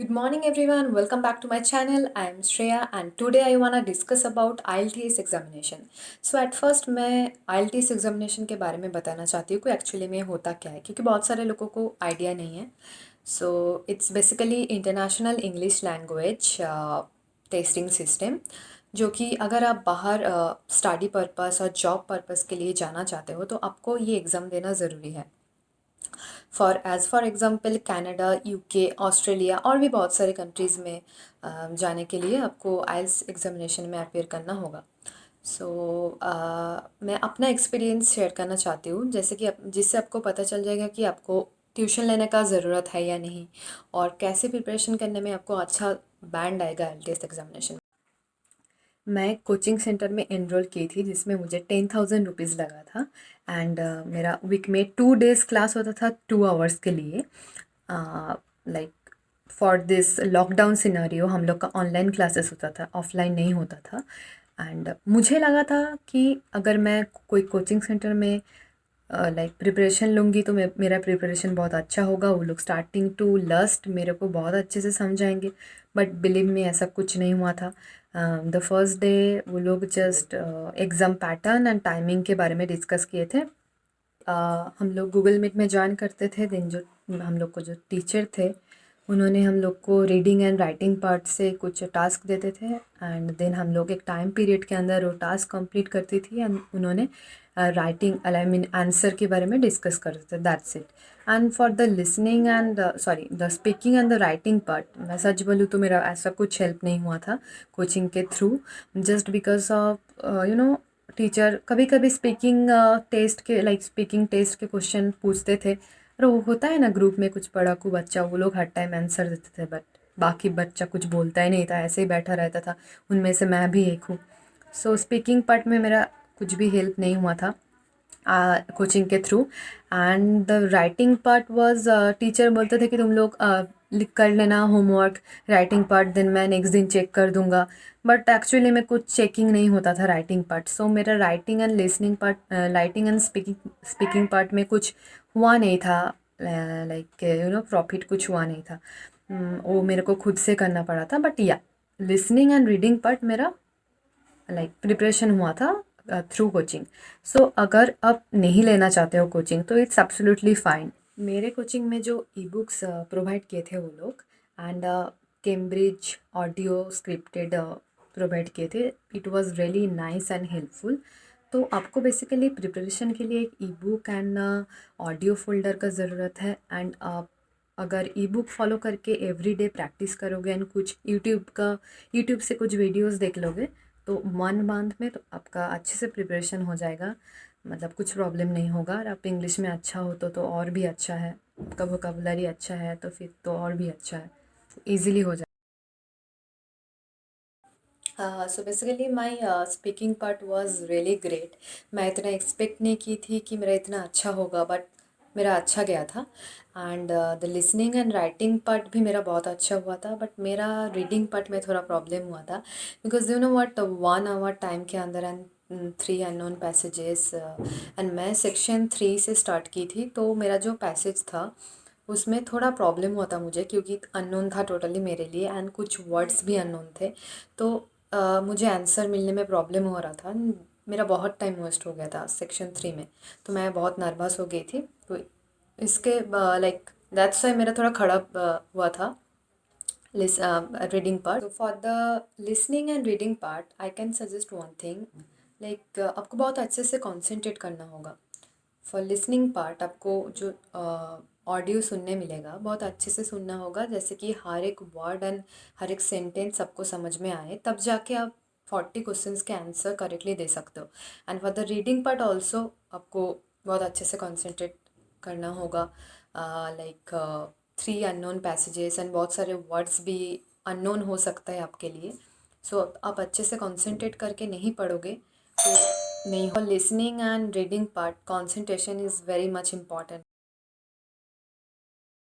Good morning everyone, welcome back to my channel. I am Shreya and today I wanna discuss about IELTS examination. So at first मैं IELTS examination के बारे में बताना चाहती हूँ कि एक्चुअली में होता क्या है, क्योंकि बहुत सारे लोगों को आइडिया नहीं है. So it's basically international English language testing system, जो कि अगर आप बाहर स्टडी पर्पस और जॉब पर्पस के लिए जाना चाहते हो तो आपको ये एग्ज़ाम देना ज़रूरी है. For example Canada, UK, Australia और भी बहुत सारे कंट्रीज़ में जाने के लिए आपको आइल्स एग्ज़ामिनेशन में अपीयर करना होगा. सो मैं अपना एक्सपीरियंस शेयर करना चाहती हूँ, जैसे कि जिससे आपको पता चल जाएगा कि आपको ट्यूशन लेने का ज़रूरत है या नहीं, और कैसे प्रिपरेशन करने में आपको अच्छा बैंड आएगा आइल्स एग्ज़ामिनेशन. मैं कोचिंग सेंटर में एनरोल की थी जिसमें मुझे 10,000 रुपीज़ लगा था. एंड मेरा वीक में 2 डेज़ क्लास होता था 2 आवर्स के लिए. Like for this lockdown scenario हम लोग का ऑनलाइन क्लासेस होता था, ऑफलाइन नहीं होता था. एंड मुझे लगा था कि अगर मैं कोई कोचिंग सेंटर में लाइक प्रिपरेशन लूँगी तो मेरा प्रिपरेशन बहुत अच्छा होगा, वो लोग स्टार्टिंग टू लास्ट मेरे को बहुत अच्छे से समझाएंगे. बट बिलीव में ऐसा कुछ नहीं हुआ था. द फर्स्ट डे वो लोग just exam pattern and timing के बारे में डिस्कस किए थे. हम लोग गूगल मीट में ज्वाइन करते थे. देन जो हम लोग को जो टीचर थे उन्होंने हम लोग को रीडिंग एंड राइटिंग पार्ट से कुछ टास्क देते थे. एंड देन हम लोग एक टाइम पीरियड के अंदर वो टास्क कंप्लीट करती थी एंड उन्होंने राइटिंग आई मीन आंसर के बारे में डिस्कस करते थे. That's it. And for the listening and sorry the speaking and the writing part, मैं सच बोलूँ तो मेरा ऐसा कुछ हेल्प नहीं हुआ था कोचिंग के through. Just because of teacher कभी कभी स्पीकिंग टेस्ट के लाइक स्पीकिंग टेस्ट के क्वेश्चन पूछते थे. और वो होता है ना, ग्रुप में कुछ पढ़ाकू बच्चा, वो लोग हर टाइम आंसर देते थे बट बाकी बच्चा कुछ बोलता ही नहीं था, ऐसे ही बैठा रहता था. उनमें से मैं भी एक हूँ. सो स्पीकिंग पार्ट में मेरा कुछ भी हेल्प नहीं हुआ था कोचिंग के through. And the writing part was, teacher बोलते थे कि तुम लोग लिख कर लेना होमवर्क, राइटिंग पार्ट दिन मैं नेक्स्ट दिन चेक कर दूंगा. बट एक्चुअली में कुछ चेकिंग नहीं होता था राइटिंग पार्ट. सो मेरा writing and listening part, writing and speaking part में कुछ हुआ नहीं था. लाइक प्रॉफिट कुछ हुआ नहीं था. वो मेरे को खुद से करना पड़ा था. बट या लिसनिंग एंड रीडिंग पार्ट मेरा लाइक प्रिपरेशन हुआ था थ्रू कोचिंग. सो अगर आप नहीं लेना चाहते हो कोचिंग तो इट्स एब्सोल्युटली फाइन. मेरे कोचिंग में जो ई बुक्स प्रोवाइड किए थे वो लोग, and Cambridge audio scripted provide किए थे. It was really nice and helpful. तो आपको बेसिकली प्रिपरेशन के लिए एक ई बुक एंड ऑडियो फोल्डर का ज़रूरत है. एंड आप अगर ई बुक फॉलो करके एवरी डे प्रैक्टिस करोगे एंड कुछ यूट्यूब से कुछ वीडियोस देख लोगे तो 1 मंथ में तो आपका अच्छे से प्रिपरेशन हो जाएगा. मतलब कुछ प्रॉब्लम नहीं होगा. और आप इंग्लिश में अच्छा हो तो और भी अच्छा है. आपका वोकेबुलरी अच्छा है तो फिर तो और भी अच्छा है, ईजिली हो जाए. So basically my speaking part was really great. मैं इतना एक्सपेक्ट नहीं की थी कि मेरा इतना अच्छा होगा, बट मेरा अच्छा गया था. And the listening and writing part भी मेरा बहुत अच्छा हुआ था. बट मेरा रीडिंग पार्ट में थोड़ा प्रॉब्लम हुआ था, because you know what 1 hour time के अंदर एंड 3 अननोन पैसेजेस. एंड मैं सेक्शन 3 से स्टार्ट की थी, तो मेरा जो पैसेज था उसमें थोड़ा प्रॉब्लम हुआ था मुझे, क्योंकि अननोन था टोटली मेरे लिए एंड कुछ वर्ड्स भी अननोन थे. तो मुझे आंसर मिलने में प्रॉब्लम हो रहा था. मेरा बहुत टाइम वेस्ट हो गया था सेक्शन 3 में. तो मैं बहुत नर्वस हो गई थी. तो इसके लाइक दैट्स वाई मेरा थोड़ा खड़ा हुआ था reading part. For the listening and reading part I can suggest one thing. Like आपको बहुत अच्छे से कॉन्सेंट्रेट करना होगा. फॉर लिसनिंग पार्ट आपको जो ऑडियो सुनने मिलेगा बहुत अच्छे से सुनना होगा, जैसे कि हर एक वर्ड एंड हर एक सेंटेंस सबको समझ में आए, तब जाके आप 40 क्वेश्चंस के आंसर करेक्टली दे सकते हो. And for the reading part also आपको बहुत अच्छे से कॉन्सेंट्रेट करना होगा. लाइक 3 अननोन पैसेजेस एंड बहुत सारे वर्ड्स भी अननोन हो सकता है आपके लिए. सो आप अच्छे से कॉन्सेंट्रेट करके नहीं पढ़ोगे तो नहीं हो. Listening and reading part, concentration is very much important.